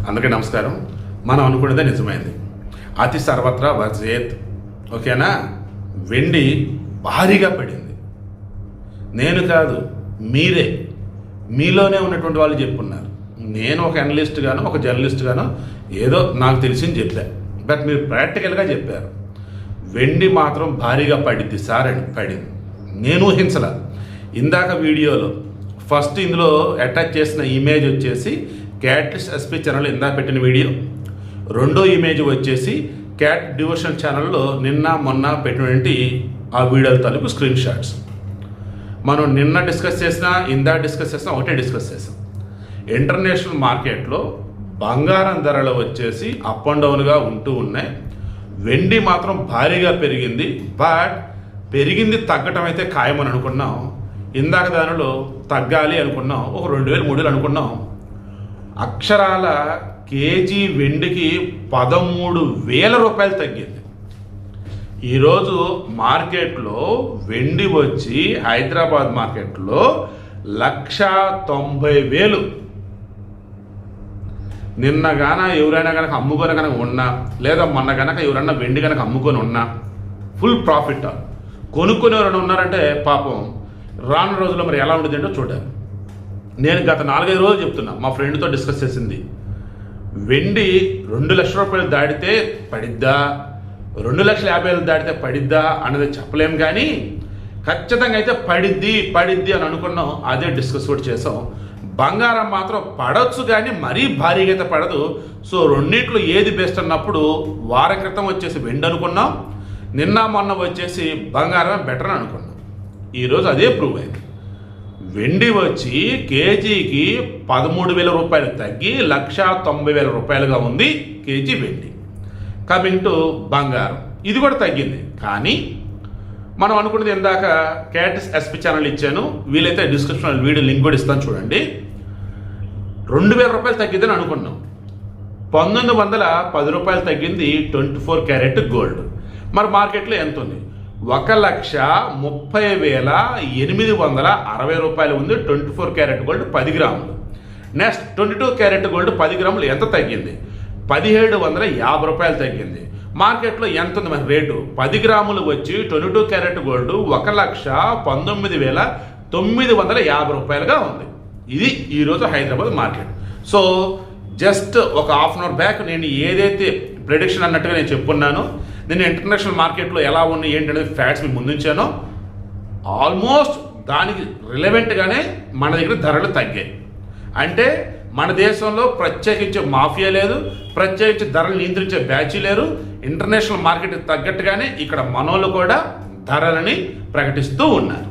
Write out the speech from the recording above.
అందరికీ నమస్కారం. మనం అనుకునేదే నిజమైంది. అతి సర్వత్రా వర్జేత్. ఓకేనా? వెండి భారీగా పడింది. నేను కాదు, మీరే, మీలోనే ఉన్నటువంటి వాళ్ళు చెప్పున్నారు. నేను ఒక అనలిస్ట్ గాను, ఒక జర్నలిస్ట్ గాను ఏదో నాకు తెలిసింది చెప్పా. బట్ మీరు ప్రాక్టికల్గా చెప్పారు. వెండి మాత్రం భారీగా పడింది సార్ అని పడింది. నేను ఊహించలా. ఇందాక వీడియోలో ఫస్ట్ ఇందులో అటాచ్ చేసిన ఇమేజ్ వచ్చేసి క్యాటిస్ట్ ఎస్పీ ఛానల్ ఇందాక పెట్టిన వీడియో. రెండో ఇమేజ్ వచ్చేసి క్యాట్ డివోషన్ ఛానల్లో నిన్న మొన్న పెట్టినటువంటి ఆ వీడియోల తాలూకు స్క్రీన్ షాట్స్. మనం నిన్న డిస్కస్ చేసినా, ఇందాక డిస్కస్ చేసినా ఒకటే డిస్కస్ చేసాం. ఇంటర్నేషనల్ మార్కెట్లో బంగారం ధరలు వచ్చేసి అప్ అండ్ డౌన్గా ఉంటూ ఉన్నాయి. వెండి మాత్రం భారీగా పెరిగింది. బట్ పెరిగింది తగ్గటం అయితే ఖాయమని అనుకున్నాం. ఇందాక దానిలో తగ్గాలి అనుకున్నాం, ఒక 2000 3000 అనుకున్నాం. అక్షరాల కేజీ వెండికి 13,000 రూపాయలు తగ్గింది. ఈరోజు మార్కెట్లో వెండి వచ్చి హైదరాబాద్ మార్కెట్లో 1,90,000. నిన్న గాన ఎవరైనా కనుక అమ్ముకొని కనుక ఉన్నా, లేదా మొన్న కనుక ఎవరైనా వెండి కనుక అమ్ముకొని ఉన్నా ఫుల్ ప్రాఫిట్. కొనుక్కొని ఎవరైనా ఉన్నారంటే పాపం రాను రోజుల్లో మరి ఎలా ఉండేదంటో చూడాలి. నేను గత 4-5 రోజులు చెప్తున్నా, మా ఫ్రెండ్తో డిస్కస్ చేసింది. వెండి 2 లక్షల రూపాయలు దాటితే పడిద్దా, 2,50,000 దాటితే పడిద్దా అన్నది చెప్పలేం, కానీ ఖచ్చితంగా అయితే పడిద్ది అని అనుకున్నాం. అదే డిస్కస్ కూడా చేసాం. బంగారం మాత్రం పడవచ్చు, కానీ మరీ భారీగా అయితే పడదు. సో రెండింటిలో ఏది బెస్ట్ అన్నప్పుడు వారం క్రితం వచ్చేసి వెండి అనుకున్నాం, నిన్న మొన్న వచ్చేసి బంగారం బెటర్ అని అనుకున్నాం. ఈరోజు అదే ప్రూవ్ అయింది. వెండి వచ్చి కేజీకి 13,000 రూపాయలు తగ్గి 1,90,000 రూపాయలుగా ఉంది కేజీ వెండి. కమింగ్ టు బంగారం, ఇది కూడా తగ్గింది. కానీ మనం అనుకున్నది ఇందాక క్యాటిస్ ఎస్పీ ఛానల్ ఇచ్చాను, వీలైతే డిస్క్రిప్షన్లో వీడియో లింక్ కూడా ఇస్తాను చూడండి. 2,000 రూపాయలు తగ్గిందని అనుకున్నాం. 1,910 రూపాయలు తగ్గింది 24 క్యారెట్ గోల్డ్. మరి మార్కెట్లో ఎంత ఉంది? 1,30,860 రూపాయలు ఉంది 24 క్యారెట్ గోల్డ్ 10 గ్రాములు. నెక్స్ట్ 22 క్యారెట్ గోల్డ్ 10 గ్రాములు ఎంత తగ్గింది? 1,750 రూపాయలు తగ్గింది. మార్కెట్లో ఎంత ఉంది మరి రేటు? 10 గ్రాములు వచ్చి 22 క్యారెట్ గోల్డ్ 1,19,950 రూపాయలుగా ఉంది. ఇది ఈరోజు హైదరాబాద్ మార్కెట్. సో జస్ట్ ఒక హాఫ్ అన్ అవర్ బ్యాక్ నేను ఏదైతే ప్రెడిక్షన్ అన్నట్టుగా నేను చెప్పున్నానో, నేను ఇంటర్నేషనల్ మార్కెట్లో ఎలా ఉన్నాయి ఏంటి అనేది ఫ్యాక్ట్స్ మీకు ముందుంచానో, ఆల్మోస్ట్ దానికి రిలవెంట్గానే మన దగ్గర ధరలు తగ్గాయి. అంటే మన దేశంలో ప్రత్యేకించే మాఫియా లేదు, ప్రత్యేకించి ధరలు నియంత్రించే బ్యాచ్ లేరు. ఇంటర్నేషనల్ మార్కెట్కి తగ్గట్టుగానే ఇక్కడ మనోళ్ళు కూడా ధరలని ప్రకటిస్తూ ఉన్నారు.